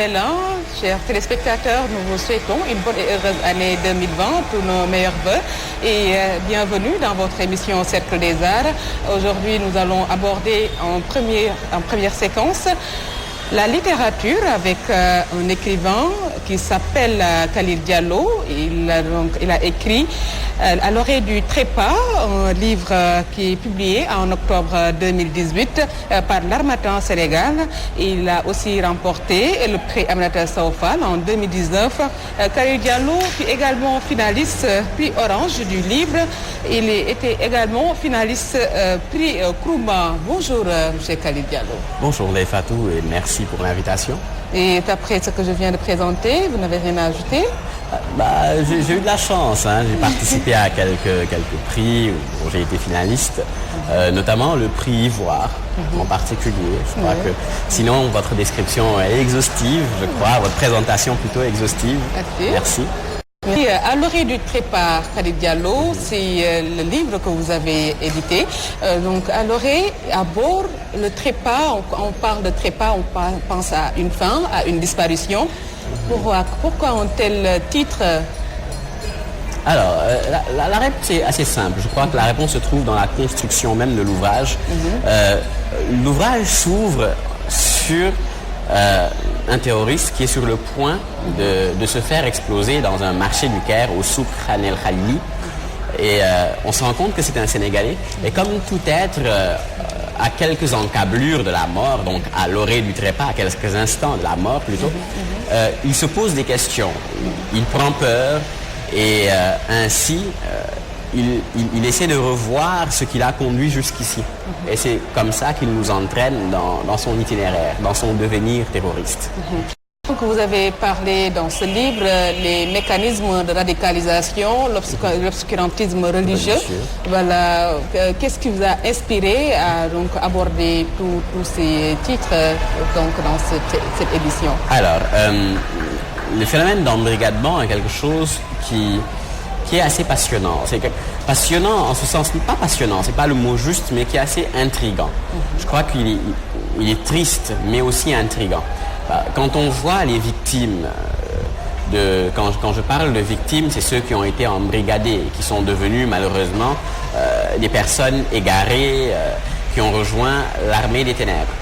nouvel an, chers téléspectateurs. Nous vous souhaitons une bonne et heureuse année 2020, tous nos meilleurs vœux et bienvenue dans votre émission Cercle des Arts. Aujourd'hui, nous allons aborder en première séquence la littérature avec un écrivain qui s'appelle Khalil Diallo. Il a écrit À l'orée du trépas, un livre qui est publié en octobre 2018 par l'Harmattan Sénégal. Il a aussi remporté le prix Aminata Sow Fall en 2019. Khalil Diallo fut également finaliste prix Orange du livre. Il était également finaliste prix Krouba. Bonjour, M. Khalil Diallo. Bonjour, Ndeye Fatou, et merci pour l'invitation. Et après ce que je viens de présenter, vous n'avez rien à ajouter? J'ai eu de la chance, hein. J'ai participé à quelques prix où j'ai été finaliste, notamment le prix Ivoire en particulier. Je crois que sinon votre description est exhaustive, je crois, votre présentation plutôt exhaustive. Merci. À l'orée du trépas, Khalil Diallo, c'est le livre que vous avez édité. Donc à l'orée, à bord, le trépas, on parle de trépas, on pense à une fin, à une disparition. Pourquoi un tel titre? Alors, la réponse est assez simple. Je crois que la réponse se trouve dans la construction même de l'ouvrage. L'ouvrage s'ouvre sur un terroriste qui est sur le point de se faire exploser dans un marché du Caire au Souk Khan El Khalili. Et on se rend compte que c'est un Sénégalais. Et comme tout être à quelques encablures de la mort, donc à l'orée du trépas, à quelques instants de la mort plutôt, il se pose des questions. Il prend peur et ainsi il essaie de revoir ce qui l'a conduit jusqu'ici. Et c'est comme ça qu'il nous entraîne dans son itinéraire, dans son devenir terroriste. Donc vous avez parlé dans ce livre les mécanismes de radicalisation, l'obscurantisme religieux. Voilà. Qu'est-ce qui vous a inspiré à donc aborder tous ces titres donc dans cette édition? Alors, le phénomène d'embrigadement est quelque chose qui est assez passionnant. C'est passionnant en ce sens, pas passionnant, c'est pas le mot juste, mais qui est assez intriguant. Je crois qu'il est triste, mais aussi intriguant. Quand on voit les victimes, quand je parle de victimes, c'est ceux qui ont été embrigadés, qui sont devenus malheureusement des personnes égarées, qui ont rejoint l'armée des ténèbres.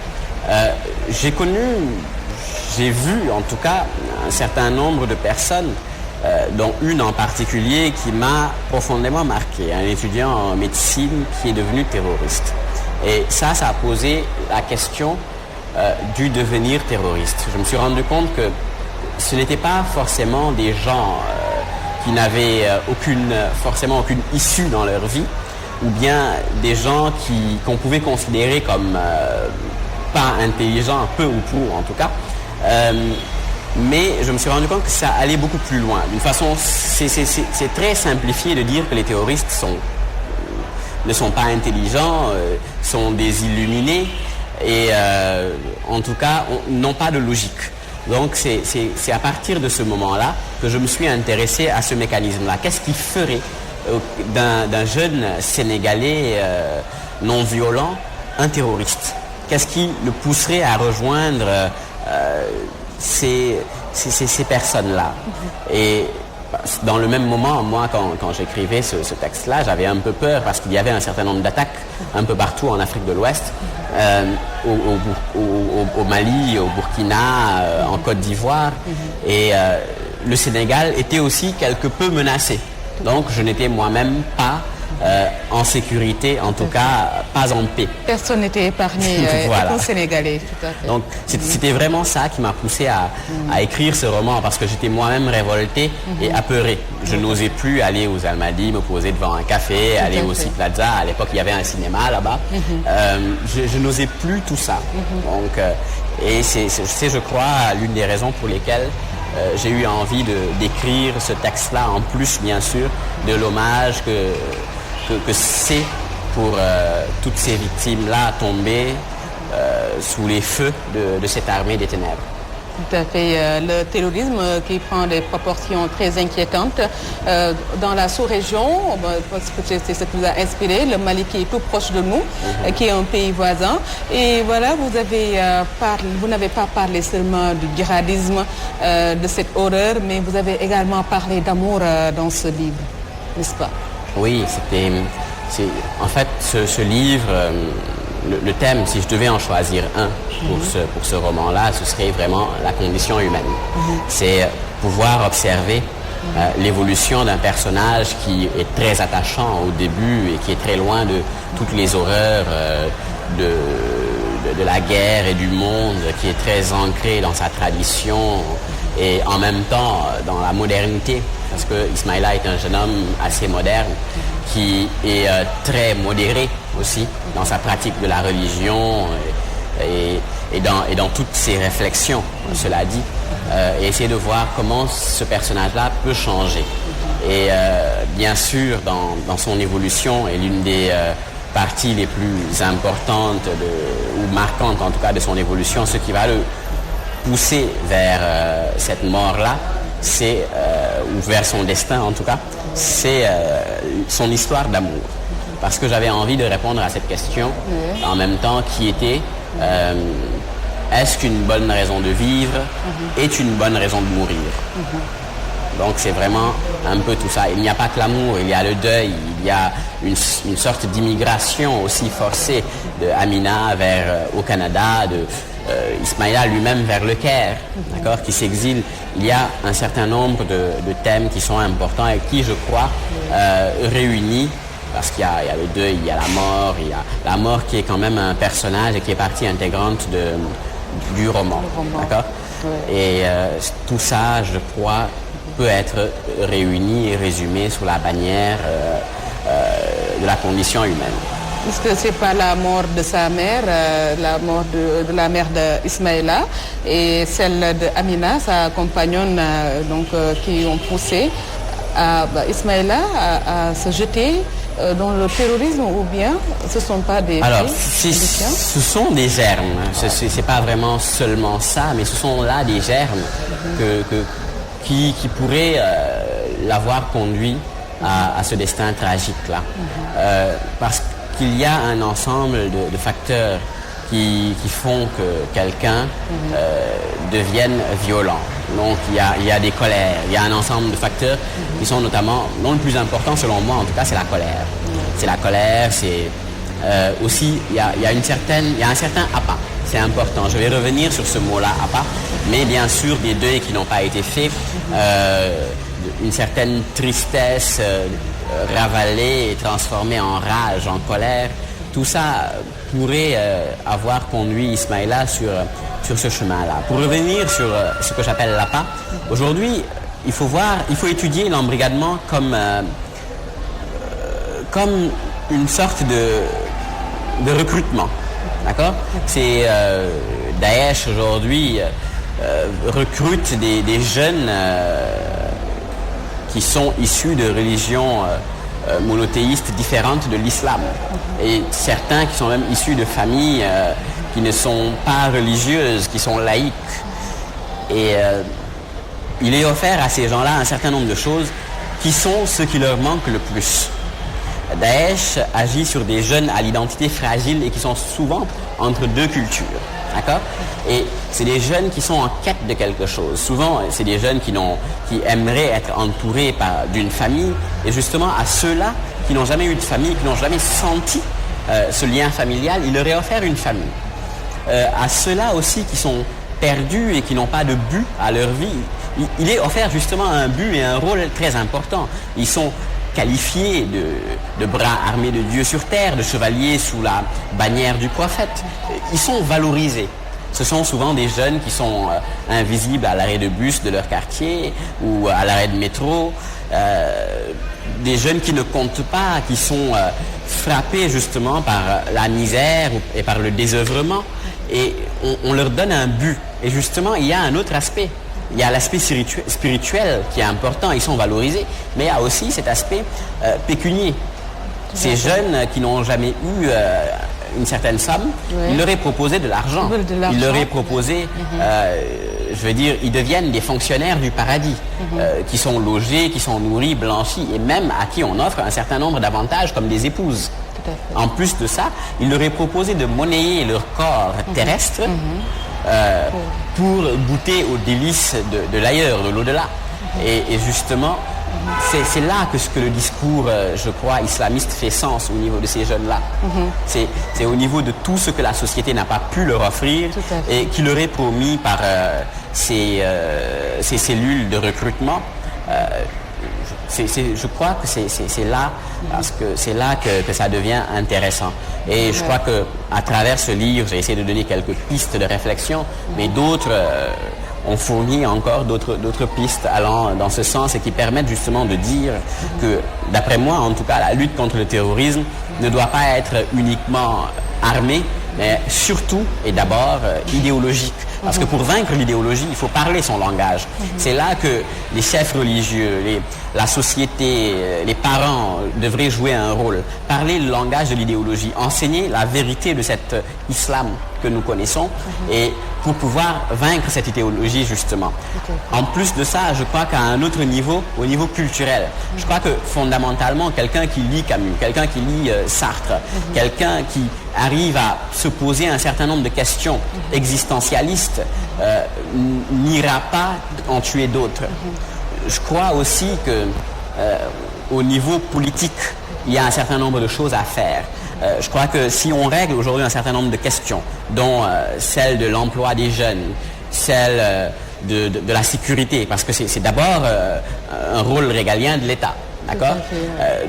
J'ai vu en tout cas un certain nombre de personnes, dont une en particulier qui m'a profondément marqué, un étudiant en médecine qui est devenu terroriste. Et ça a posé la question du devenir terroriste. Je me suis rendu compte que ce n'était pas forcément des gens qui n'avaient forcément aucune issue dans leur vie, ou bien des gens qu'on pouvait considérer comme pas intelligents, peu ou prou en tout cas. Mais je me suis rendu compte que ça allait beaucoup plus loin. D'une façon, c'est très simplifié de dire que les terroristes ne sont pas intelligents, sont des illuminés et en tout cas n'ont pas de logique. Donc c'est à partir de ce moment-là que je me suis intéressé à ce mécanisme-là. Qu'est-ce qui ferait d'un jeune Sénégalais non violent un terroriste? Qu'est-ce qui le pousserait à rejoindre ces personnes-là? Et dans le même moment, moi, quand j'écrivais ce texte-là, j'avais un peu peur parce qu'il y avait un certain nombre d'attaques un peu partout en Afrique de l'Ouest, au Mali, au Burkina, en Côte d'Ivoire. Et le Sénégal était aussi quelque peu menacé. Donc je n'étais moi-même pas en sécurité, en tout cas pas en paix. Personne n'était épargné, voilà. Au Sénégalais, tout à fait. Donc c'était vraiment ça qui m'a poussé à écrire ce roman, parce que j'étais moi-même révolté et apeuré. Je n'osais plus aller aux Almadies, me poser devant un café, aller au Sea Plaza. À l'époque, il y avait un cinéma là-bas. Je n'osais plus tout ça. Donc, et c'est, je crois, l'une des raisons pour lesquelles j'ai eu envie d'écrire ce texte-là, en plus, bien sûr, de l'hommage que c'est pour toutes ces victimes-là tombées sous les feux de cette armée des ténèbres. Tout à fait. Le terrorisme qui prend des proportions très inquiétantes dans la sous-région, parce que c'est ce qui nous a inspiré, le Mali qui est tout proche de nous, qui est un pays voisin. Et voilà, vous n'avez pas parlé seulement du djihadisme, de cette horreur, mais vous avez également parlé d'amour dans ce livre, n'est-ce pas? Oui, en fait, ce livre, le thème, si je devais en choisir un pour ce roman-là, ce serait vraiment la condition humaine. C'est pouvoir observer l'évolution d'un personnage qui est très attachant au début et qui est très loin de toutes les horreurs de la guerre et du monde, qui est très ancré dans sa tradition et en même temps dans la modernité. Parce que Ismaïla est un jeune homme assez moderne qui est très modéré aussi dans sa pratique de la religion et dans toutes ses réflexions, cela dit, et essayer de voir comment ce personnage-là peut changer. Et bien sûr, dans son évolution, et l'une des parties les plus importantes ou marquantes en tout cas de son évolution, ce qui va le pousser vers cette mort-là, ou vers son destin en tout cas, c'est son histoire d'amour. Parce que j'avais envie de répondre à cette question en même temps qui était est-ce qu'une bonne raison de vivre est une bonne raison de mourir? Donc c'est vraiment un peu tout ça. Il n'y a pas que l'amour, il y a le deuil, il y a une sorte d'immigration aussi forcée de Amina au Canada, de Ismaïla lui-même vers le Caire, d'accord, qui s'exile. Il y a un certain nombre de thèmes qui sont importants et qui, je crois, réunis, parce qu'il y a le deuil, il y a la mort qui est quand même un personnage et qui est partie intégrante du roman, d'accord. Et tout ça, je crois, peut être réuni et résumé sous la bannière de la condition humaine. Est-ce que c'est pas la mort de sa mère, la mort de la mère d'Ismaïla et celle d'Amina, sa compagnonne, qui ont poussé Ismaïla à se jeter dans le terrorisme, ou bien ce ne sont pas des... Alors, ce sont des germes. C'est pas vraiment seulement ça, mais ce sont là des germes qui pourraient l'avoir conduit à ce destin tragique-là. Parce qu'il y a un ensemble de facteurs qui font que quelqu'un devienne violent. Donc il y a des colères, il y a un ensemble de facteurs qui sont notamment, non le plus important selon moi en tout cas, c'est la colère. C'est la colère, c'est aussi, il y a un certain appât. C'est important. Je vais revenir sur ce mot-là, appât, mais bien sûr des deuils qui n'ont pas été faits, une certaine tristesse ravalée et transformée en rage, en colère. Tout ça pourrait avoir conduit Ismaïla sur ce chemin-là. Pour revenir sur ce que j'appelle l'appât, aujourd'hui, il faut étudier l'embrigadement comme une sorte de recrutement. D'accord? C'est Daesh aujourd'hui recrute des jeunes qui sont issus de religions monothéistes différentes de l'islam. Et certains qui sont même issus de familles qui ne sont pas religieuses, qui sont laïques. Et il est offert à ces gens-là un certain nombre de choses qui sont ce qui leur manque le plus. Daesh agit sur des jeunes à l'identité fragile et qui sont souvent entre deux cultures. D'accord? Et c'est des jeunes qui sont en quête de quelque chose. Souvent, c'est des jeunes qui aimeraient être entourés d'une famille. Et justement, à ceux-là qui n'ont jamais eu de famille, qui n'ont jamais senti ce lien familial, il leur est offert une famille. À ceux-là aussi qui sont perdus et qui n'ont pas de but à leur vie, il est offert justement un but et un rôle très important. Ils sont qualifiés de bras armés de Dieu sur terre, de chevaliers sous la bannière du prophète. Ils sont valorisés. Ce sont souvent des jeunes qui sont invisibles à l'arrêt de bus de leur quartier ou à l'arrêt de métro. Des jeunes qui ne comptent pas, qui sont frappés justement par la misère et par le désœuvrement. Et on leur donne un but. Et justement, il y a un autre aspect. Il y a l'aspect spirituel qui est important, ils sont valorisés, mais il y a aussi cet aspect pécunier. Ces jeunes qui n'ont jamais eu une certaine somme, il leur est proposé de l'argent. Il leur est proposé, je veux dire, ils deviennent des fonctionnaires du paradis, qui sont logés, qui sont nourris, blanchis, et même à qui on offre un certain nombre d'avantages comme des épouses. En plus de ça, il leur est proposé de monnayer leur corps terrestre pour goûter aux délices de l'ailleurs, de l'au-delà. Et justement, c'est là que le discours, je crois, islamiste fait sens au niveau de ces jeunes-là. C'est au niveau de tout ce que la société n'a pas pu leur offrir et qui leur est promis par ces cellules de recrutement. Je crois que c'est là, parce que c'est là que ça devient intéressant. Et je crois qu'à travers ce livre, j'ai essayé de donner quelques pistes de réflexion, mais d'autres ont fourni encore d'autres pistes allant dans ce sens et qui permettent justement de dire que, d'après moi en tout cas, la lutte contre le terrorisme ne doit pas être uniquement armée, mais surtout et d'abord idéologique. Parce que pour vaincre l'idéologie, il faut parler son langage. C'est là que les chefs religieux, la société, les parents devraient jouer un rôle. Parler le langage de l'idéologie, enseigner la vérité de cet islam que nous connaissons et pour pouvoir vaincre cette idéologie justement. En plus de ça, je crois qu'à un autre niveau, au niveau culturel, je crois que fondamentalement, quelqu'un qui lit Camus, quelqu'un qui lit Sartre, quelqu'un qui arrive à se poser un certain nombre de questions existentialistes, n'ira pas en tuer d'autres. Je crois aussi que au niveau politique, il y a un certain nombre de choses à faire. Je crois que si on règle aujourd'hui un certain nombre de questions, dont celle de l'emploi des jeunes, celle de la sécurité, parce que c'est d'abord un rôle régalien de l'État. D'accord,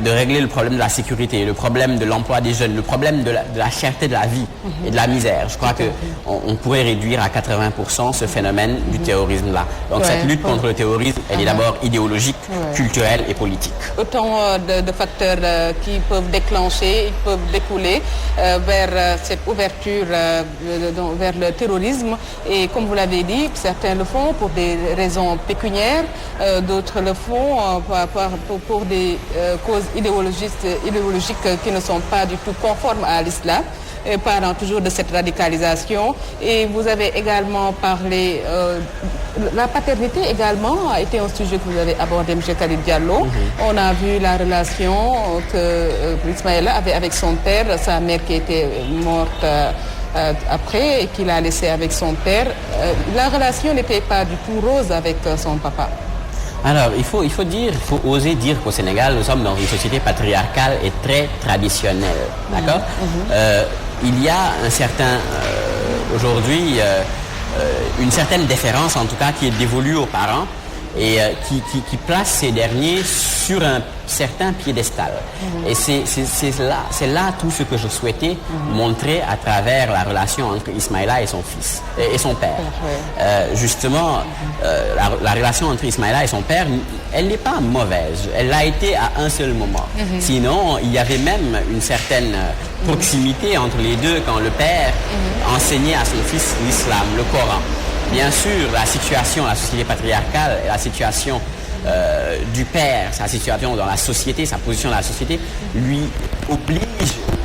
de régler le problème de la sécurité, le problème de l'emploi des jeunes, le problème de la cherté de la vie et de la misère. Je crois qu'on pourrait réduire à 80% ce phénomène du terrorisme-là. Donc cette lutte contre le terrorisme, elle est d'abord idéologique, culturelle et politique. Autant de facteurs qui peuvent déclencher, qui peuvent découler vers cette ouverture vers le terrorisme. Et comme vous l'avez dit, certains le font pour des raisons pécuniaires, d'autres le font pour des causes idéologiques qui ne sont pas du tout conformes à l'islam, parlant toujours de cette radicalisation. Et vous avez également parlé, la paternité également a été un sujet que vous avez abordé, M. Khalid Diallo. On a vu la relation que Ismaïla avait avec son père, sa mère qui était morte après et qu'il a laissé avec son père. La relation n'était pas du tout rose avec son papa. Alors, il faut oser dire qu'au Sénégal, nous sommes dans une société patriarcale et très traditionnelle. D'accord ? Il y a un certain, aujourd'hui, une certaine déférence, en tout cas, qui est dévolue aux parents et qui place ces derniers sur un certain piédestal. Et c'est là tout ce que je souhaitais montrer à travers la relation entre Ismaïla et son fils et son père. Justement, la relation entre Ismaïla et son père, elle n'est pas mauvaise. Elle l'a été à un seul moment. Sinon, il y avait même une certaine proximité entre les deux quand le père enseignait à son fils l'islam, le Coran. Bien sûr, la société patriarcale et la situation du père, sa situation dans la société, sa position dans la société, lui oblige,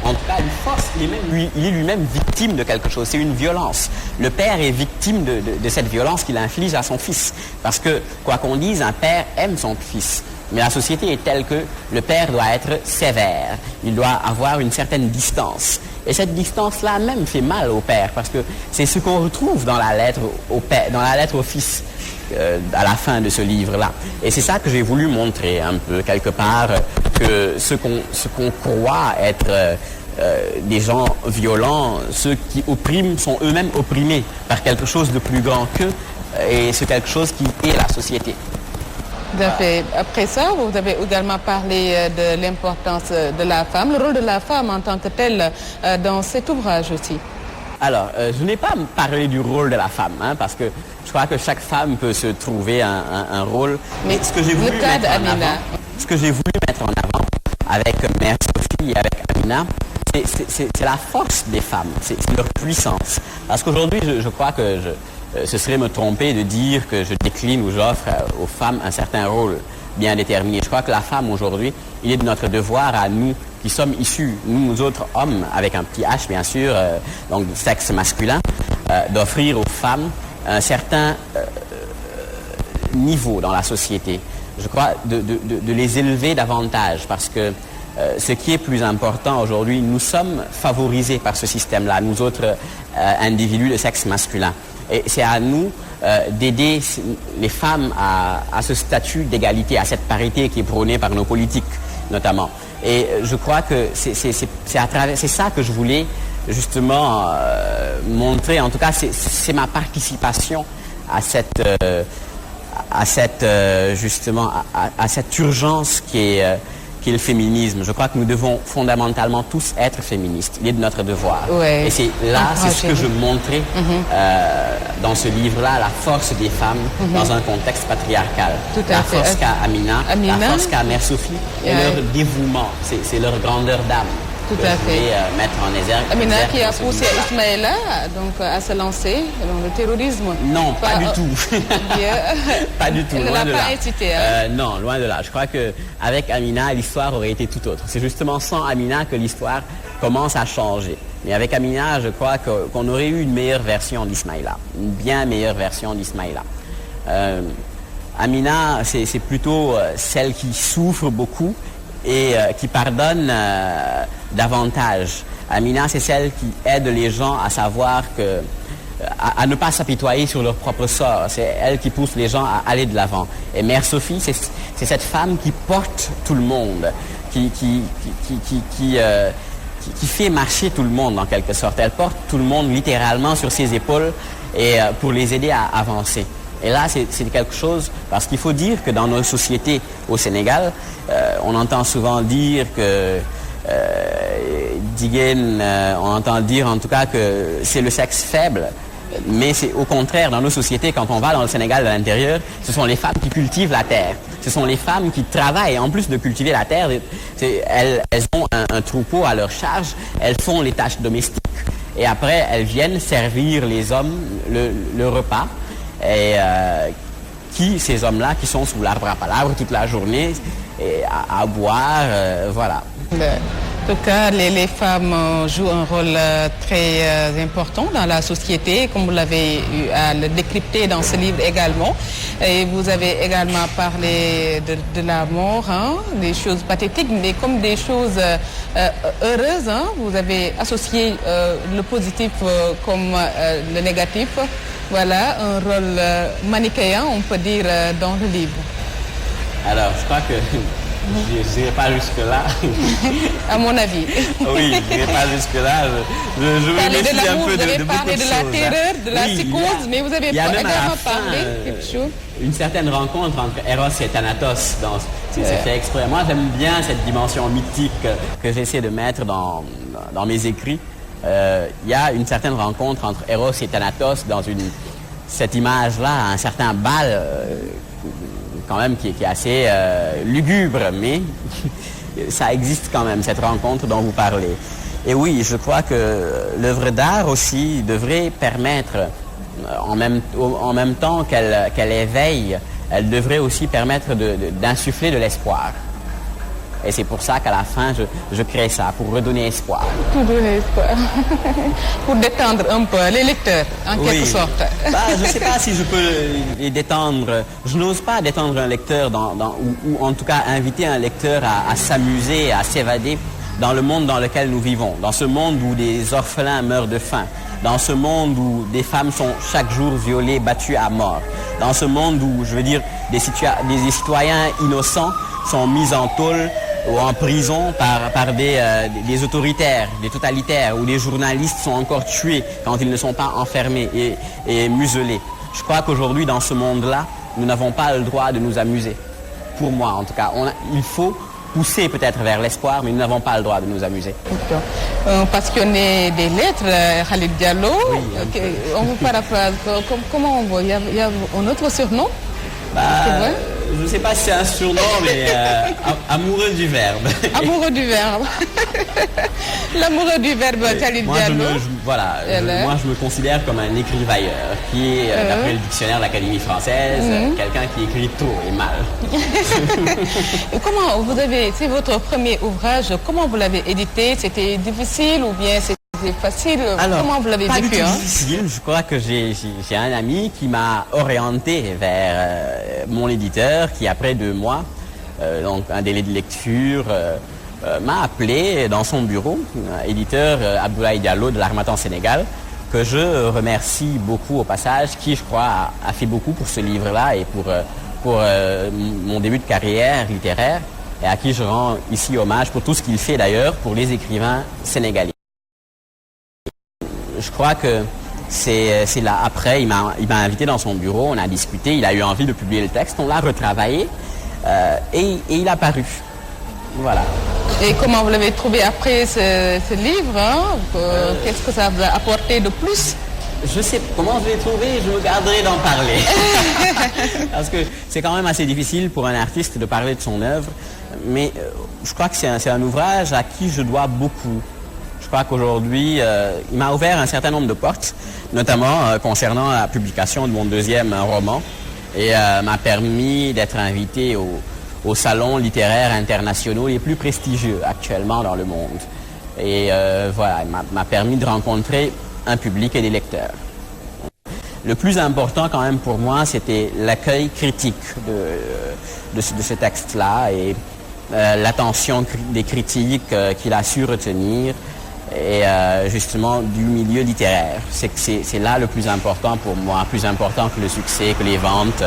en tout cas, une force. Il est lui-même victime de quelque chose. C'est une violence. Le père est victime de cette violence qu'il inflige à son fils. Parce que, quoi qu'on dise, un père aime son fils. Mais la société est telle que le père doit être sévère. Il doit avoir une certaine distance. Et cette distance-là même fait mal au père, parce que c'est ce qu'on retrouve dans la lettre au père, dans la lettre au fils, à la fin de ce livre-là. Et c'est ça que j'ai voulu montrer un peu, quelque part, que ce qu'on croit être des gens violents, ceux qui oppriment sont eux-mêmes opprimés par quelque chose de plus grand qu'eux, et c'est quelque chose qui est la société. Après ça, vous avez également parlé de l'importance de la femme, le rôle de la femme en tant que telle dans cet ouvrage aussi. Alors, je n'ai pas parlé du rôle de la femme, parce que je crois que chaque femme peut se trouver un rôle. Mais ce que j'ai voulu mettre en avant avec Mère Sophie et avec Amina, c'est la force des femmes, c'est leur puissance. Parce qu'aujourd'hui, je crois que ce serait me tromper de dire que je décline ou j'offre aux femmes un certain rôle bien déterminé. Je crois que la femme aujourd'hui, il est de notre devoir à nous qui sommes issus, nous autres hommes, avec un petit H bien sûr, donc du sexe masculin, d'offrir aux femmes un certain niveau dans la société. Je crois de les élever davantage parce que ce qui est plus important aujourd'hui, nous sommes favorisés par ce système-là, nous autres individus de sexe masculin. Et c'est à nous d'aider les femmes à ce statut d'égalité, à cette parité qui est prônée par nos politiques notamment. Et je crois que c'est ça que je voulais justement montrer. En tout cas, c'est ma participation à cette urgence qui est le féminisme. Je crois que nous devons fondamentalement tous être féministes. Il est de notre devoir. Ouais. Et c'est ce que je montrais dans ce livre-là, la force des femmes dans un contexte patriarcal. La force qu'a Amina, la force qu'a Mère Sophie et leur dévouement, c'est leur grandeur d'âme. Tout à fait. Mettre en exergue. Amina qui a poussé Ismaïla donc, à se lancer dans le terrorisme. Non, pas du tout. Pas du tout, loin de là. Incité, non, loin de là. Je crois qu'avec Amina, l'histoire aurait été tout autre. C'est justement sans Amina que l'histoire commence à changer. Mais avec Amina, je crois qu'on aurait eu une meilleure version d'Ismaïla. Une bien meilleure version d'Ismaïla. Amina, c'est plutôt celle qui souffre beaucoup et qui pardonne davantage. Amina, c'est celle qui aide les gens à savoir à ne pas s'apitoyer sur leur propre sort. C'est elle qui pousse les gens à aller de l'avant. Et Mère Sophie, c'est cette femme qui porte tout le monde, qui fait marcher tout le monde en quelque sorte. Elle porte tout le monde littéralement sur ses épaules et pour les aider à avancer. Et là, c'est quelque chose, parce qu'il faut dire que dans nos sociétés au Sénégal, on entend souvent dire que on entend dire en tout cas que c'est le sexe faible. Mais c'est au contraire, dans nos sociétés, quand on va dans le Sénégal de l'intérieur, ce sont les femmes qui cultivent la terre. Ce sont les femmes qui travaillent. En plus de cultiver la terre, elles ont un troupeau à leur charge, elles font les tâches domestiques. Et après, elles viennent servir les hommes le repas. Et ces hommes-là, qui sont sous l'arbre à palabres toute la journée, et à boire, voilà. En tout cas, les femmes jouent un rôle très important dans la société, comme vous l'avez eu à le décrypter dans ce livre également. Et vous avez également parlé de la mort, des choses pathétiques, mais comme des choses heureuses. Vous avez associé le positif comme le négatif. Voilà, un rôle manichéen, on peut dire, dans le livre. Alors, je crois que je n'irai pas jusque-là. À mon avis. Oui, je n'irai pas jusque-là. Je vais méfier un peu de beaucoup de choses. De la terreur, de la psychose, mais vous avez également parlé quelque chose. Une certaine rencontre entre Eros et Thanatos. C'est fait exprès. Moi, j'aime bien cette dimension mythique que j'essaie de mettre dans mes écrits. Il y a une certaine rencontre entre Eros et Thanatos dans cette image-là, un certain bal quand même qui est assez lugubre, mais ça existe quand même, cette rencontre dont vous parlez. Et oui, je crois que l'œuvre d'art aussi devrait permettre, en même temps qu'elle éveille, elle devrait aussi permettre d'insuffler de l'espoir. Et c'est pour ça qu'à la fin, je crée ça, pour redonner espoir. Pour donner espoir. Pour détendre un peu les lecteurs, en quelque sorte. Je ne sais pas si je peux les détendre. Je n'ose pas détendre un lecteur, ou en tout cas inviter un lecteur à s'amuser, à s'évader dans le monde dans lequel nous vivons. Dans ce monde où des orphelins meurent de faim. Dans ce monde où des femmes sont chaque jour violées, battues à mort. Dans ce monde où, je veux dire, des citoyens innocents sont mis en tôle ou en prison par des autoritaires, des totalitaires, où des journalistes sont encore tués quand ils ne sont pas enfermés et muselés. Je crois qu'aujourd'hui, dans ce monde-là, nous n'avons pas le droit de nous amuser. Pour moi, en tout cas. Il faut pousser peut-être vers l'espoir, mais nous n'avons pas le droit de nous amuser. Un passionné des lettres, Khalid Diallo, oui, on vous paraphrase. Comment on voit? Il y a un autre surnom? Je ne sais pas si c'est un surnom, mais amoureux du verbe. Amoureux du verbe. L'amoureux du verbe, Khalid Diallo. Moi, je me considère comme un écrivailleur qui est, d'après le dictionnaire de l'Académie française, quelqu'un qui écrit tôt et mal. Comment vous avez, c'est votre premier ouvrage, comment vous l'avez édité? C'était difficile ou bien c'était facile? Alors, comment vous l'avez vécu? Pas du tout difficile. Je crois que j'ai un ami qui m'a orienté vers mon éditeur qui, après 2 mois, donc un délai de lecture, m'a appelé dans son bureau, éditeur Abdoulaye Diallo de l'Harmattan Sénégal, que je remercie beaucoup au passage, qui, je crois, a fait beaucoup pour ce livre-là et pour mon début de carrière littéraire, et à qui je rends ici hommage pour tout ce qu'il fait d'ailleurs pour les écrivains sénégalais. Je crois que c'est là, après, il m'a invité dans son bureau, on a discuté, il a eu envie de publier le texte, on l'a retravaillé et il a paru. Voilà. Et comment vous l'avez trouvé après ce livre, hein? Qu'est-ce que ça vous a apporté de plus? Je sais comment je l'ai trouvé, je me garderai d'en parler. Parce que c'est quand même assez difficile pour un artiste de parler de son œuvre. Mais je crois que c'est un ouvrage à qui je dois beaucoup. Je crois qu'aujourd'hui, il m'a ouvert un certain nombre de portes, notamment concernant la publication de mon 2e roman. Et m'a permis d'être invité aux salons littéraires internationaux les plus prestigieux actuellement dans le monde. Et voilà, il m'a permis de rencontrer un public et des lecteurs. Le plus important quand même pour moi, c'était l'accueil critique de ce texte-là et l'attention des critiques qu'il a su retenir et justement du milieu littéraire. C'est là le plus important pour moi, plus important que le succès, que les ventes.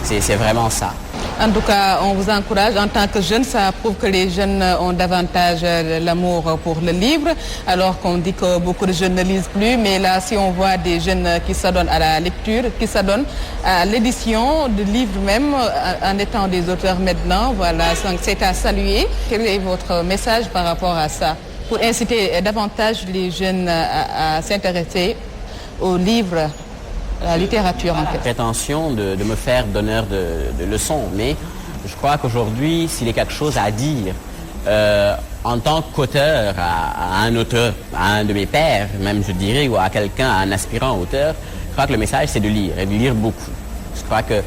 C'est vraiment ça. En tout cas, on vous encourage en tant que jeune, ça prouve que les jeunes ont davantage l'amour pour le livre, alors qu'on dit que beaucoup de jeunes ne lisent plus, mais là, si on voit des jeunes qui s'adonnent à la lecture, qui s'adonnent à l'édition de livres même, en étant des auteurs maintenant, voilà, c'est à saluer. Quel est votre message par rapport à ça, pour inciter davantage les jeunes à s'intéresser aux livres, la littérature en fait. Prétention de me faire donneur de leçons, mais je crois qu'aujourd'hui, s'il y a quelque chose à dire en tant qu'auteur à un auteur, à un de mes pairs, même je dirais, ou à quelqu'un, à un aspirant auteur, je crois que le message c'est de lire, et de lire beaucoup. Je crois que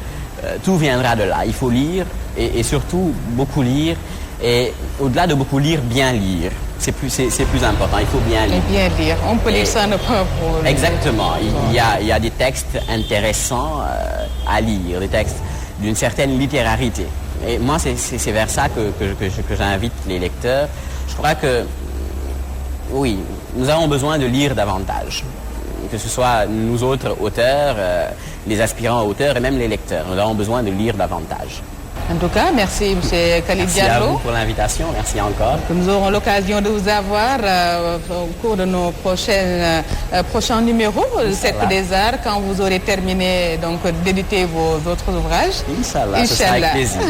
tout viendra de là. Il faut lire, et surtout beaucoup lire, et au-delà de beaucoup lire, bien lire. C'est plus important, il faut bien lire. Et bien lire, on peut lire ça ne pas pour... Exactement, il y a des textes intéressants à lire, des textes d'une certaine littérarité. Et moi, c'est vers ça que j'invite les lecteurs. Je crois que, oui, nous avons besoin de lire davantage. Que ce soit nous autres auteurs, les aspirants auteurs et même les lecteurs. Nous avons besoin de lire davantage. En tout cas, merci M. Khalid Diallo. Merci à vous pour l'invitation, merci encore. Nous aurons l'occasion de vous avoir au cours de nos prochains numéros du Cercle des Arts, quand vous aurez terminé d'éditer vos autres ouvrages. Inch'Allah, ce sera avec plaisir.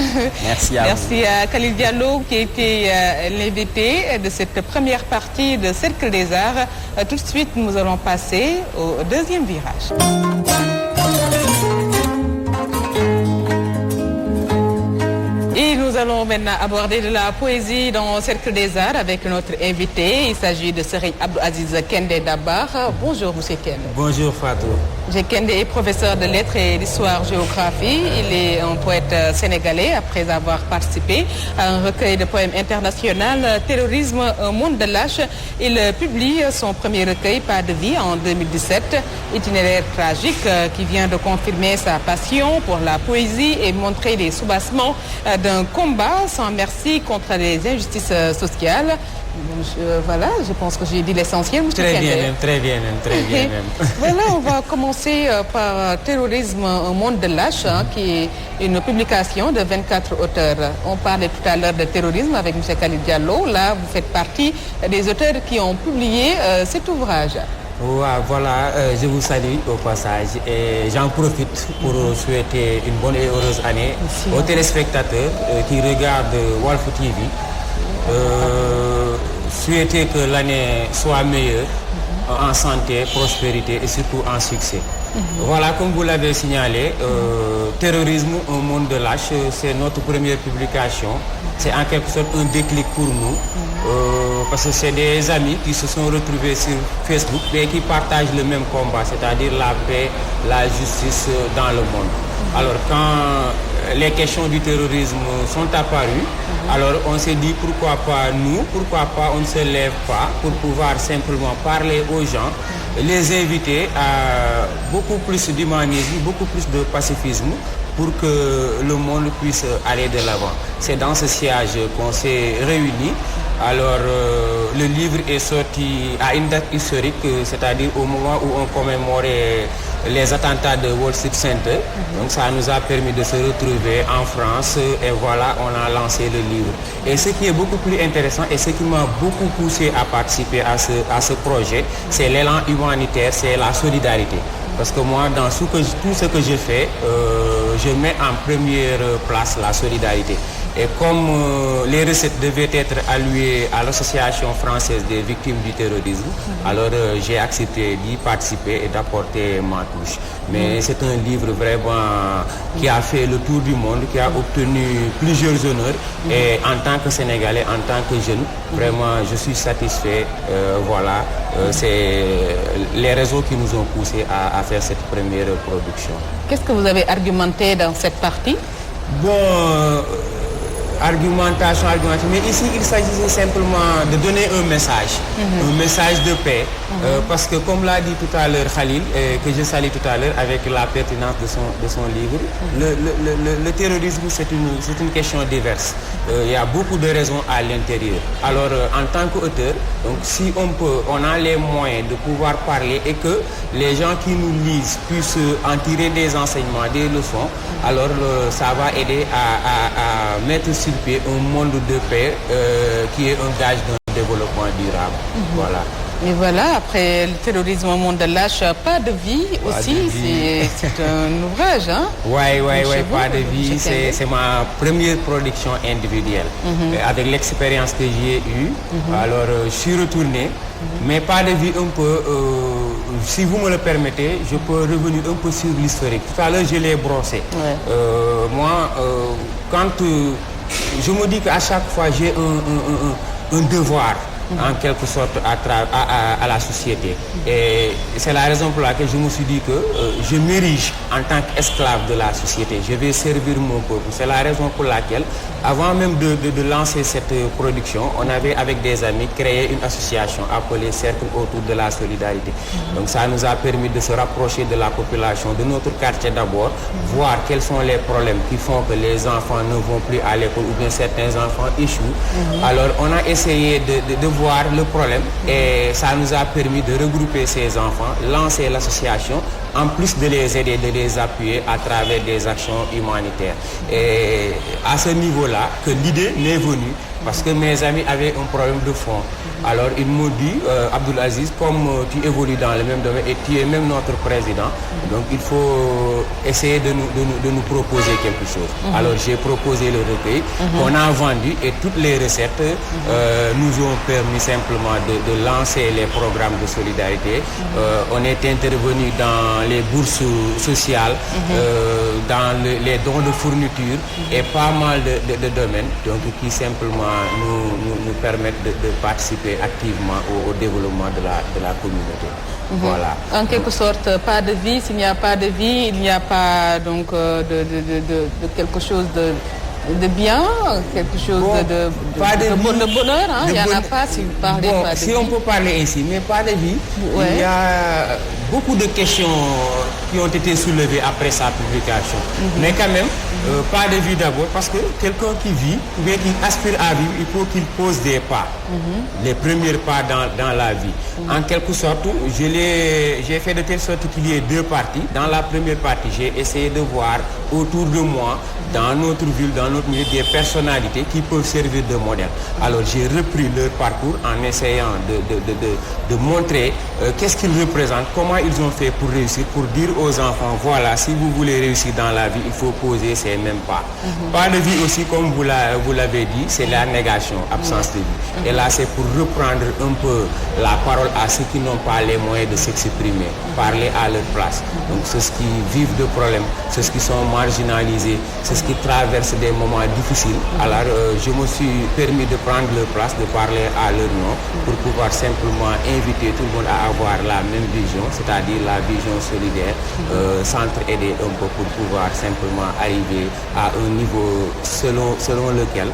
Merci à vous. Merci à Khalid Diallo qui a été l'invité de cette première partie de Cercle des Arts. Tout de suite, nous allons passer au deuxième virage. Et nous allons maintenant aborder de la poésie dans le Cercle des Arts avec notre invité. Il s'agit de Serigne Abdou Aziz Kende Dabar. Bonjour, M. Kende. Bonjour, Fatou. M. Kende est professeur de lettres et d'histoire-géographie. Il est un poète sénégalais après avoir participé à un recueil de poèmes international, Terrorisme, un monde de lâche. Il publie son premier recueil, Pas de vie, en 2017. Itinéraire tragique qui vient de confirmer sa passion pour la poésie et montrer les soubassements d'un combat sans merci contre les injustices sociales. Voilà, je pense que j'ai dit l'essentiel. Très bien même. Voilà, on va commencer par Terrorisme, un monde de lâche, qui est une publication de 24 auteurs. On parlait tout à l'heure de terrorisme avec M. Khalid Diallo. Là, vous faites partie des auteurs qui ont publié cet ouvrage. Voilà, je vous salue au passage et j'en profite pour souhaiter une bonne et heureuse année aux téléspectateurs qui regardent Walf TV. Souhaiter que l'année soit meilleure en santé, prospérité et surtout en succès. Voilà, comme vous l'avez signalé, Terrorisme, un monde de lâches, c'est notre première publication. C'est en quelque sorte un déclic pour nous, parce que c'est des amis qui se sont retrouvés sur Facebook et qui partagent le même combat, c'est-à-dire la paix, la justice dans le monde. Alors quand les questions du terrorisme sont apparues, alors on s'est dit pourquoi pas nous, pourquoi pas on ne se lève pas pour pouvoir simplement parler aux gens, les inviter à beaucoup plus d'humanisme, beaucoup plus de pacifisme pour que le monde puisse aller de l'avant. C'est dans ce siège qu'on s'est réunis. Alors le livre est sorti à une date historique, c'est-à-dire au moment où on commémorait les attentats de World Trade Center. Donc ça nous a permis de se retrouver en France et voilà, on a lancé le livre. Et ce qui est beaucoup plus intéressant et ce qui m'a beaucoup poussé à participer à ce projet, c'est l'élan humanitaire, c'est la solidarité. Parce que moi, dans tout ce que je fais, je mets en première place la solidarité. Et comme les recettes devaient être allouées à l'Association française des victimes du terrorisme, alors j'ai accepté d'y participer et d'apporter ma touche. Mais c'est un livre vraiment qui a fait le tour du monde, qui a obtenu plusieurs honneurs. Et en tant que Sénégalais, en tant que jeune, vraiment je suis satisfait. Voilà, c'est les raisons qui nous ont poussés à faire cette première production. Qu'est-ce que vous avez argumenté dans cette partie? Bon, argumentation, mais ici il s'agissait simplement de donner un message de paix, parce que comme l'a dit tout à l'heure Khalil, que je salue tout à l'heure avec la pertinence de son livre, le terrorisme c'est une question diverse. Il y a beaucoup de raisons à l'intérieur. Alors en tant qu'auteur, donc si on a les moyens de pouvoir parler et que les gens qui nous lisent puissent en tirer des enseignements, des leçons, alors ça va aider à mettre sur pied un monde de paix qui est un gage d'un développement durable. Voilà. Et voilà, après le terrorisme au monde de lâche, Pas de vie aussi, c'est un ouvrage, hein? Oui, Pas de vie, c'est ma première production individuelle. Avec l'expérience que j'ai eue, alors je suis retourné, mais Pas de vie un peu, si vous me le permettez, je peux revenir un peu sur l'historique. Tout à l'heure, je l'ai brossé. Moi, quand je me dis qu'à chaque fois, j'ai un devoir, en quelque sorte, à la société. Et c'est la raison pour laquelle je me suis dit que je m'érige en tant qu'esclave de la société. Je vais servir mon peuple. C'est la raison pour laquelle, avant même de lancer cette production, on avait, avec des amis, créé une association appelée Cercle autour de la solidarité. Donc ça nous a permis de se rapprocher de la population, de notre quartier d'abord, voir quels sont les problèmes qui font que les enfants ne vont plus à l'école ou bien certains enfants échouent. Alors on a essayé de voir le problème et ça nous a permis de regrouper ces enfants, lancer l'association, en plus de les aider, de les appuyer à travers des actions humanitaires. Et à ce niveau-là, que l'idée m'est venue, parce que mes amis avaient un problème de fond. Alors ils m'ont dit, Abdoul Aziz, comme tu évolues dans le même domaine et tu es même notre président, donc il faut essayer de nous proposer quelque chose. Alors j'ai proposé le recueil qu'on a vendu et toutes les recettes nous ont permis simplement de lancer les programmes de solidarité. On est intervenu dans les bourses sociales, dans les dons de fourniture et pas mal de domaines donc, qui simplement nous permettent de participer activement au développement de la communauté. Voilà. En quelque sorte, pas de vie, s'il n'y a pas de vie, il n'y a pas donc de quelque chose de bien, quelque chose de bonheur, hein? Il n'y en a pas si vous parlez pas de vie. Si on peut parler ainsi, mais pas de vie, il y a beaucoup de questions qui ont été soulevées après sa publication. Mais quand même, pas de vie d'abord, parce que quelqu'un qui vit, ou bien qui aspire à vivre, il faut qu'il pose des pas, les premiers pas dans la vie. En quelque sorte, j'ai fait de telle sorte qu'il y ait deux parties. Dans la première partie, j'ai essayé de voir autour de moi, dans notre ville, dans notre milieu, des personnalités qui peuvent servir de modèle. Alors j'ai repris leur parcours en essayant de montrer qu'est-ce qu'ils représentent, comment ils ont fait pour réussir, pour dire aux enfants, voilà, si vous voulez réussir dans la vie, il faut poser ces mêmes pas. Pas de vie aussi, comme vous l'avez dit, c'est la négation, absence de vie. Et là, c'est pour reprendre un peu la parole à ceux qui n'ont pas les moyens de s'exprimer, parler à leur place. Donc, ceux qui vivent de problèmes, ceux qui sont marginalisés, ceux qui traversent des moments difficiles. Alors, je me suis permis de prendre leur place, de parler à leur nom, pour pouvoir simplement inviter tout le monde à avoir la même vision, c'est-à-dire la vision solidaire, s'entraider un peu pour pouvoir simplement arriver à un niveau selon lequel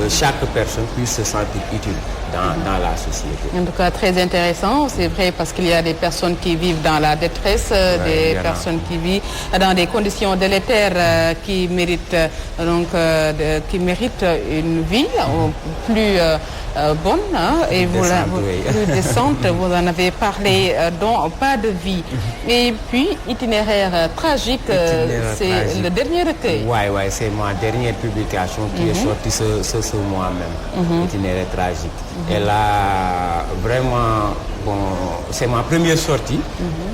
chaque personne puisse se sentir utile dans la société. En tout cas, très intéressant. C'est vrai parce qu'il y a des personnes qui vivent dans la détresse, des personnes qui vivent dans des conditions délétères qui méritent qui méritent une vie plus bonne et plus décente. Vous en avez parlé, dont pas de vie. Et puis, itinéraire tragique, c'est le dernier recueil. Oui, c'est ma dernière publication qui est sortie ce mois même. Itinéraire tragique. Et là, vraiment, bon, c'est ma première sortie.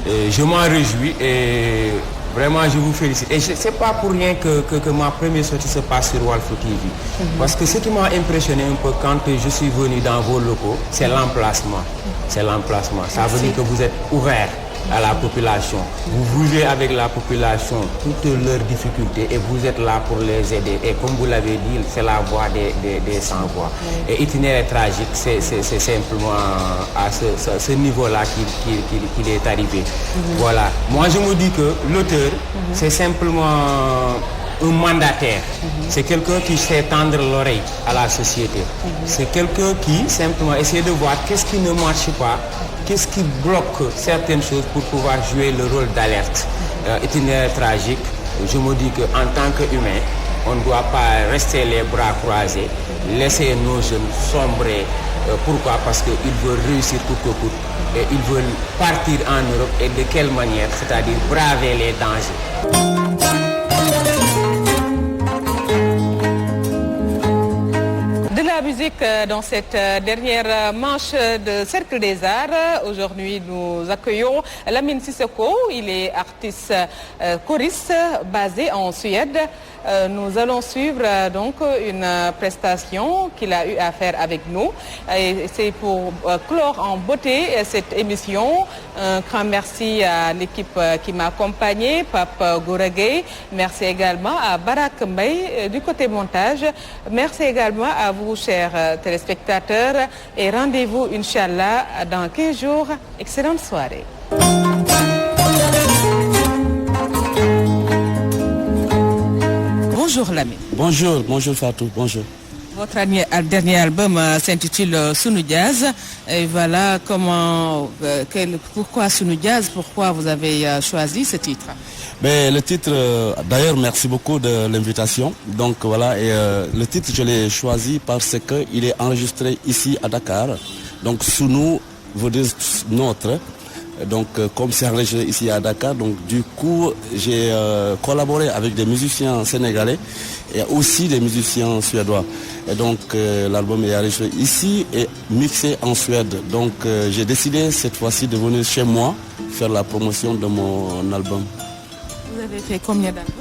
Et je m'en réjouis et vraiment, je vous félicite. Et ce n'est pas pour rien que ma première sortie se passe sur Walf TV. Parce que ce qui m'a impressionné un peu quand je suis venu dans vos locaux, c'est l'emplacement. C'est l'emplacement. Ça veut dire que vous êtes ouvert à la population. Vous vivez avec la population toutes leurs difficultés et vous êtes là pour les aider. Et comme vous l'avez dit, c'est la voix des sans-voix. Et itinéraire tragique, c'est simplement à ce niveau-là qu'il est arrivé. Voilà. Moi, je me dis que l'auteur, c'est simplement un mandataire. C'est quelqu'un qui sait tendre l'oreille à la société. C'est quelqu'un qui simplement essaie de voir qu'est-ce qui ne marche pas, qu'est-ce qui bloque certaines choses pour pouvoir jouer le rôle d'alerte. Itinéraire tragique, je me dis qu'en tant qu'humain, on ne doit pas rester les bras croisés, laisser nos jeunes sombrer. Pourquoi? Parce qu'ils veulent réussir coûte que coûte et ils veulent partir en Europe. Et de quelle manière? C'est-à-dire braver les dangers. Musique dans cette dernière manche de Cercle des Arts. Aujourd'hui, nous accueillons Lamine Sissoko. Il est artiste choriste basé en Suède. Nous allons suivre donc une prestation qu'il a eu à faire avec nous. Et c'est pour clore en beauté cette émission. Un grand merci à l'équipe qui m'a accompagné, Pape Gouragay. Merci également à Barak Mbaye du côté montage. Merci également à vous, chers téléspectateurs. Et rendez-vous, Inch'Allah, dans 15 jours. Excellente soirée. Bonjour Lamine. Bonjour Fatou, bonjour. Votre dernier album s'intitule Sunu Jazz. Et voilà pourquoi Sunu Jazz, pourquoi vous avez choisi ce titre? Le titre, d'ailleurs, merci beaucoup de l'invitation. Donc voilà, et le titre, je l'ai choisi parce qu'il est enregistré ici à Dakar. Donc Sunu veut dire notre. Donc comme c'est enregistré ici à Dakar, donc du coup j'ai collaboré avec des musiciens sénégalais et aussi des musiciens suédois. Et donc l'album est enregistré ici et mixé en Suède. Donc j'ai décidé cette fois-ci de venir chez moi faire la promotion de mon album. Vous avez fait combien d'albums?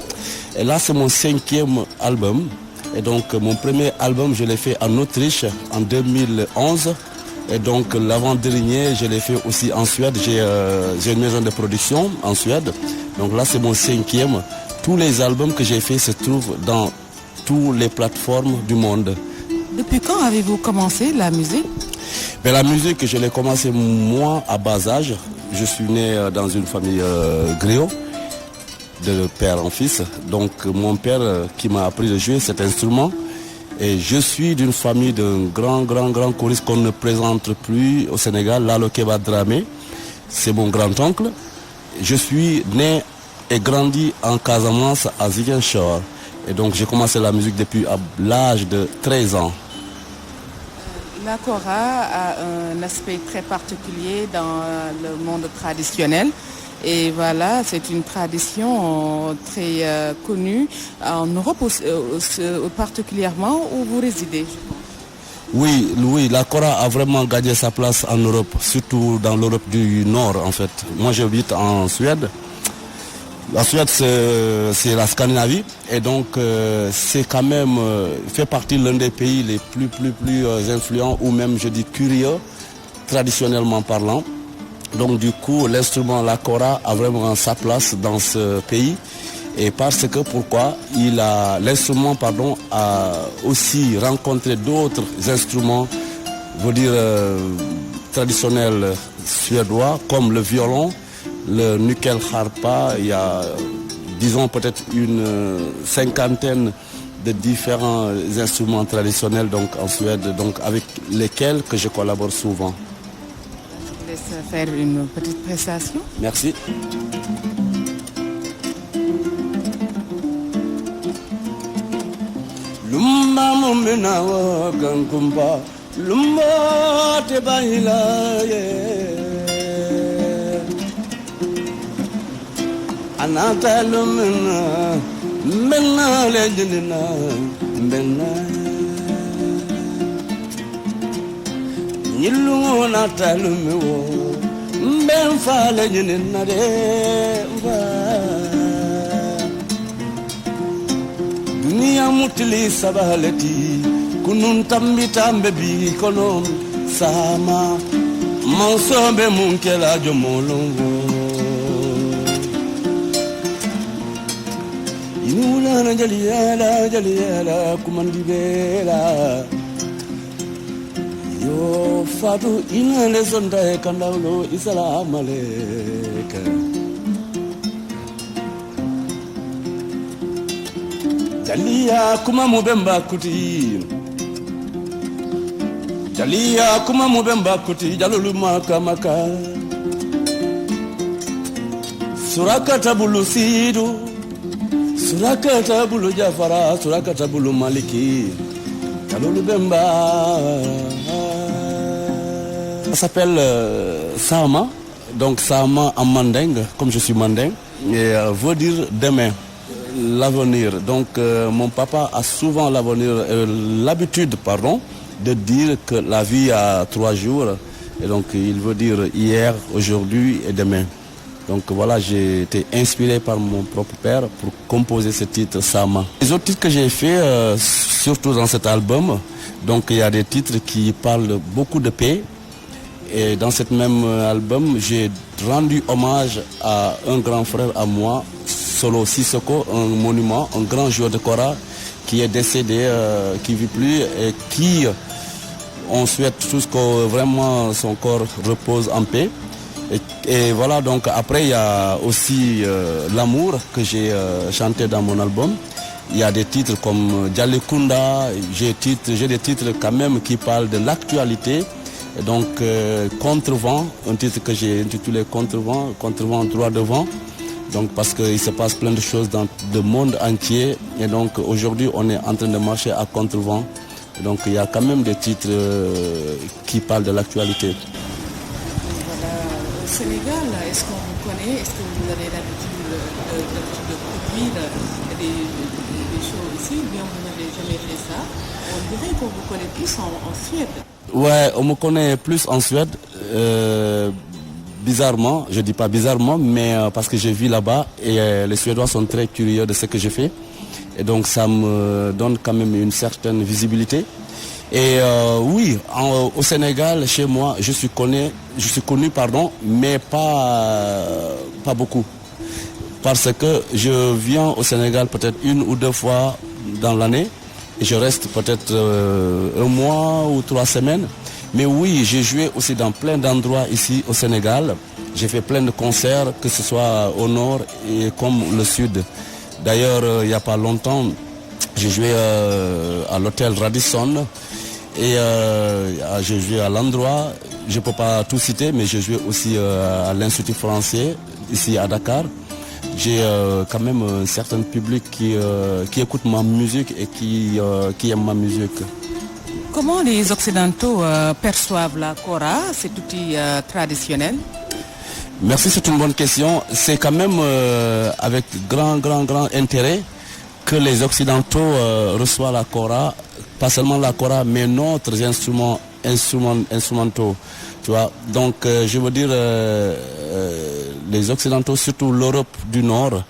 Et là c'est mon 5e album. Et donc mon premier album je l'ai fait en Autriche en 2011. Et donc l'avant-dernier, je l'ai fait aussi en Suède. J'ai une maison de production en Suède. Donc là, c'est mon 5e. Tous les albums que j'ai faits se trouvent dans toutes les plateformes du monde. Depuis quand avez-vous commencé la musique? La musique, je l'ai commencé moi à bas âge. Je suis né dans une famille griot, de père en fils. Donc mon père qui m'a appris à jouer cet instrument. Et je suis d'une famille d'un grand choriste qu'on ne présente plus au Sénégal, Lalo Keba Dramé. C'est mon grand-oncle. Je suis né et grandi en Casamance à Ziguinchor. Et donc j'ai commencé la musique depuis l'âge de 13 ans. La kora a un aspect très particulier dans le monde traditionnel. Et voilà, c'est une tradition très connue en Europe, particulièrement où vous résidez. Oui, la kora a vraiment gagné sa place en Europe, surtout dans l'Europe du Nord en fait. Moi j'habite en Suède La Suède, c'est la Scandinavie et donc c'est quand même fait partie de l'un des pays les plus influents ou même je dis curieux, traditionnellement parlant. Donc du coup, l'instrument la kora a vraiment sa place dans ce pays et parce que pourquoi l'instrument a aussi rencontré d'autres instruments, je veux dire traditionnels suédois comme le violon, le nyckelharpa. Il y a, disons, peut-être une cinquantaine de différents instruments traditionnels donc, en Suède, donc, avec lesquels que je collabore souvent. Je laisse faire une petite prestation. Merci. Lumba mumina wa gankumba, lumba te baila ye. Anata lumina, mena lejina, mena. Nilu nata lumiwo, mbenfa lejina de wa. Dunia mutili sabaleti, kunun tambe bi kolom sama, mansombe munkela jomolongo. Inula jaliala kumandibela yo fatu inale sonda kandaulo isalam aleka jalia kuma mubemba kuti jalulu maka surakata bulusidu Surakata bulu Jafara, Surakata bulu Maliki, Kalulu Bemba. Ça s'appelle Sama, donc Sama en mandingue, comme je suis mandingue, et veut dire demain, l'avenir. Donc mon papa a souvent l'habitude de dire que la vie a 3 jours, et donc il veut dire hier, aujourd'hui et demain. Donc voilà, j'ai été inspiré par mon propre père pour composer ce titre Sama. Les autres titres que j'ai fait, surtout dans cet album, donc il y a des titres qui parlent beaucoup de paix. Et dans cet même album, j'ai rendu hommage à un grand frère à moi, Solo Sissoko, un monument, un grand joueur de kora qui est décédé, qui ne vit plus et qui, on souhaite tous que vraiment son corps repose en paix. Et voilà, donc après il y a aussi l'amour que j'ai chanté dans mon album. Il y a des titres comme Djalekunda, j'ai des titres quand même qui parlent de l'actualité. Et donc Contrevent, un titre que j'ai intitulé Contrevent droit devant. Donc parce qu'il se passe plein de choses dans le monde entier. Et donc aujourd'hui on est en train de marcher à Contrevent. Donc il y a quand même des titres qui parlent de l'actualité. Sénégal, est-ce qu'on vous connaît? Est-ce que vous avez l'habitude de produire des choses ici? Ou bien vous n'avez jamais fait ça? On dirait qu'on vous connaît plus en Suède. Ouais, on me connaît plus en Suède. Bizarrement, je dis pas bizarrement, mais parce que je vis là-bas et les Suédois sont très curieux de ce que je fais. Et donc ça me donne quand même une certaine visibilité. Et oui, au Sénégal, chez moi, je suis connu, mais pas beaucoup. Parce que je viens au Sénégal peut-être 1 ou 2 fois dans l'année. Et je reste peut-être 1 mois ou 3 semaines. Mais oui, j'ai joué aussi dans plein d'endroits ici au Sénégal. J'ai fait plein de concerts, que ce soit au nord et comme le sud. D'ailleurs, il n'y a pas longtemps, j'ai joué à l'hôtel Radisson. Et j'ai joué à l'endroit, je ne peux pas tout citer, mais j'ai joué aussi à l'Institut français, ici à Dakar. J'ai quand même un certain public qui écoute ma musique et qui aime ma musique. Comment les Occidentaux perçoivent la kora, cet outil traditionnel? Merci, c'est une bonne question. C'est quand même avec grand intérêt que les Occidentaux reçoivent la kora. Pas seulement la kora, mais d'autres instrumentaux. Tu vois. Donc, je veux dire, les Occidentaux, surtout l'Europe du Nord,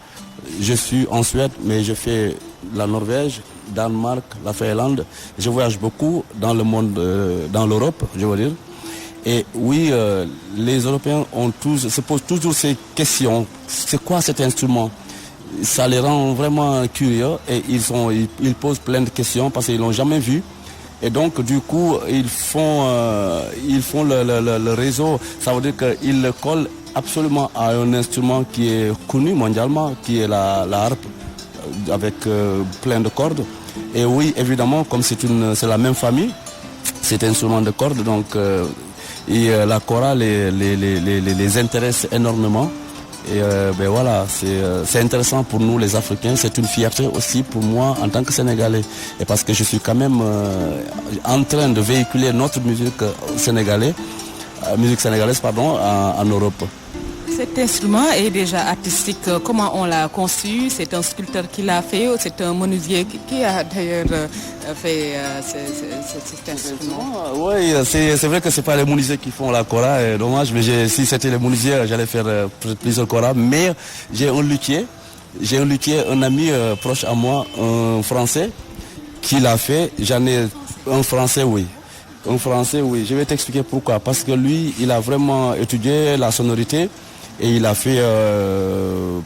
je suis en Suède, mais je fais la Norvège, Danemark, la Finlande. Je voyage beaucoup dans le monde, dans l'Europe, je veux dire. Et oui, les Européens se posent toujours ces questions. C'est quoi cet instrument? Ça les rend vraiment curieux et ils posent plein de questions parce qu'ils l'ont jamais vu. Et donc, du coup, ils font le réseau. Ça veut dire qu'ils le collent absolument à un instrument qui est connu mondialement, qui est la harpe, avec plein de cordes. Et oui, évidemment, comme c'est la même famille, cet instrument de cordes, donc la kora les intéresse énormément. Et ben voilà, c'est intéressant pour nous les Africains, c'est une fierté aussi pour moi en tant que Sénégalais. Et parce que je suis quand même en train de véhiculer notre musique sénégalaise en Europe. Cet instrument est déjà artistique. Comment on l'a conçu? C'est un sculpteur qui l'a fait ou c'est un menuisier qui a d'ailleurs fait cet instrument? Oui, c'est vrai que ce n'est pas les menuisiers qui font la kora. Dommage, mais si c'était les menuisiers, j'allais faire plusieurs koras. Mais j'ai un luthier, un ami proche à moi, un Français, qui l'a fait. J'en ai un Français, oui. Un Français, oui. Je vais t'expliquer pourquoi. Parce que lui, il a vraiment étudié la sonorité. Et il a fait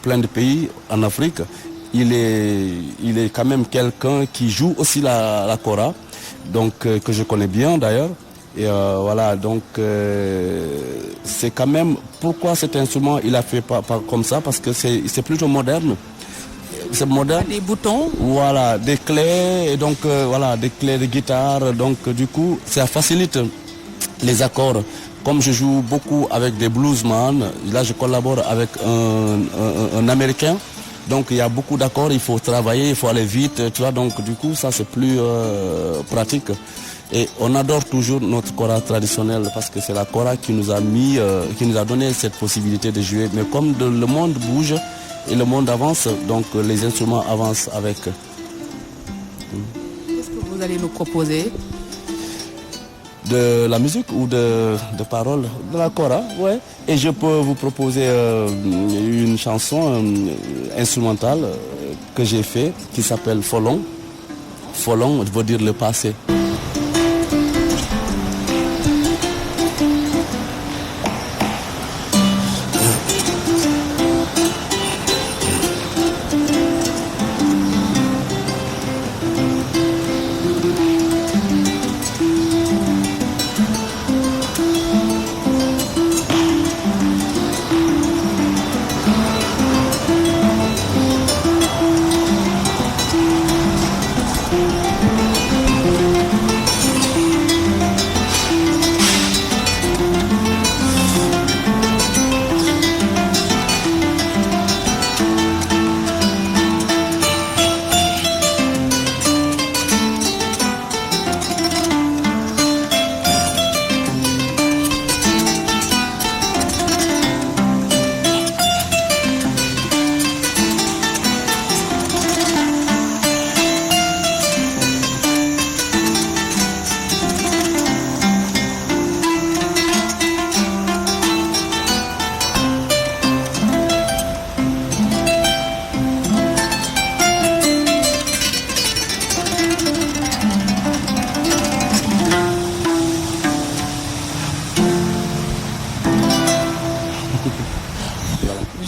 plein de pays en Afrique. Il est quand même quelqu'un qui joue aussi la kora, donc que je connais bien d'ailleurs. Et voilà, donc c'est quand même pourquoi cet instrument il a fait pas comme ça, parce que c'est plutôt moderne. C'est moderne. Des boutons. Voilà, des clés et donc voilà, des clés de guitare. Donc du coup, ça facilite les accords. Comme je joue beaucoup avec des bluesmen, là je collabore avec un Américain, donc il y a beaucoup d'accords, il faut travailler, il faut aller vite, tu vois, donc du coup ça c'est plus pratique. Et on adore toujours notre kora traditionnel parce que c'est la kora qui nous a donné cette possibilité de jouer. Mais comme le monde bouge et le monde avance, donc les instruments avancent avec. Qu'est-ce que vous allez nous proposer? De la musique ou de paroles? De la kora, ouais. Et je peux vous proposer une chanson instrumentale que j'ai fait qui s'appelle Folon. Folon veut dire le passé.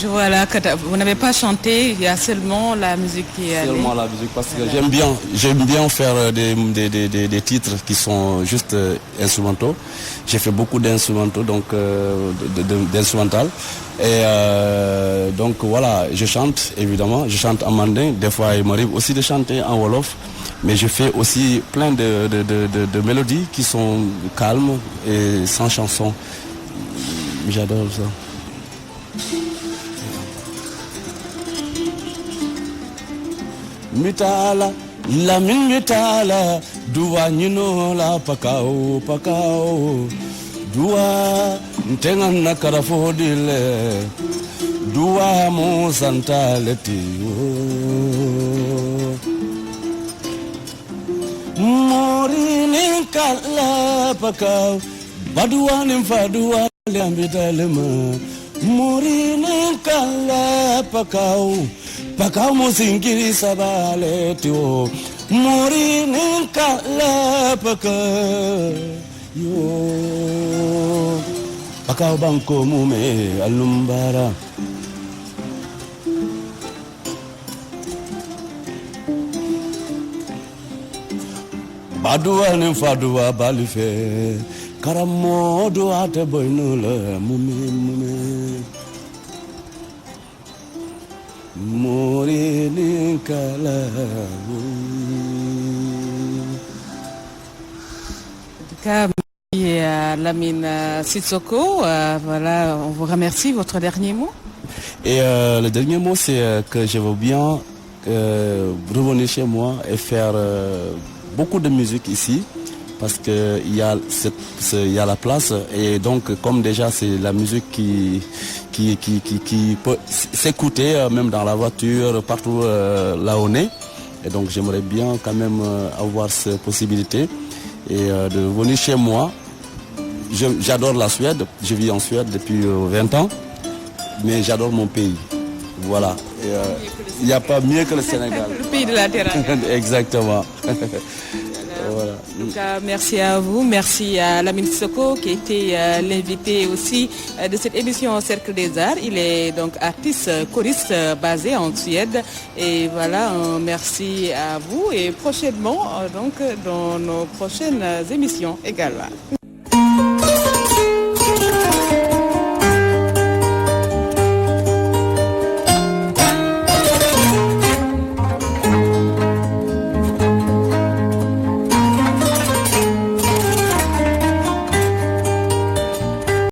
Voilà, vous n'avez pas chanté, il y a seulement la musique qui est allée. Seulement la musique, parce que j'aime bien faire des titres qui sont juste instrumentaux. J'ai fait beaucoup d'instrumentaux, donc d'instrumental. Et donc voilà, je chante évidemment, je chante en mandin. Des fois, il m'arrive aussi de chanter en wolof. Mais je fais aussi plein de mélodies qui sont calmes et sans chanson. J'adore ça. Mitala, la min mitala, duwa nyino la pakao, duwa ntengan na karafodile, duwa mo santaleti, morini kala pakao, baduwa nimfaduwa liambitalema, Murini kala pakau, pakau musingiri sabale tio. Murini kala pakau, yo. Pakau bangko mume alumbara. Badua ne fadua balife. Karamodo ate boinula mume Morini kala. En tout cas, Lamine Sissoko, voilà, on vous remercie. Votre dernier mot? Et le dernier mot, c'est que je veux bien revenir chez moi et faire beaucoup de musique ici. Parce qu'il y a la place et donc comme déjà c'est la musique qui peut s'écouter même dans la voiture, partout là où on est. Et donc j'aimerais bien quand même avoir cette possibilité et de venir chez moi. J'adore la Suède, je vis en Suède depuis 20 ans, mais j'adore mon pays. Voilà. Il n'y a pas mieux que le Sénégal. Le pays de la terre. Exactement. Voilà. En tout cas, merci à vous, merci à Lamine Sissoko qui était l'invité aussi de cette émission Cercle des Arts. Il est donc artiste choriste basé en Suède et voilà, merci à vous et prochainement donc dans nos prochaines émissions également.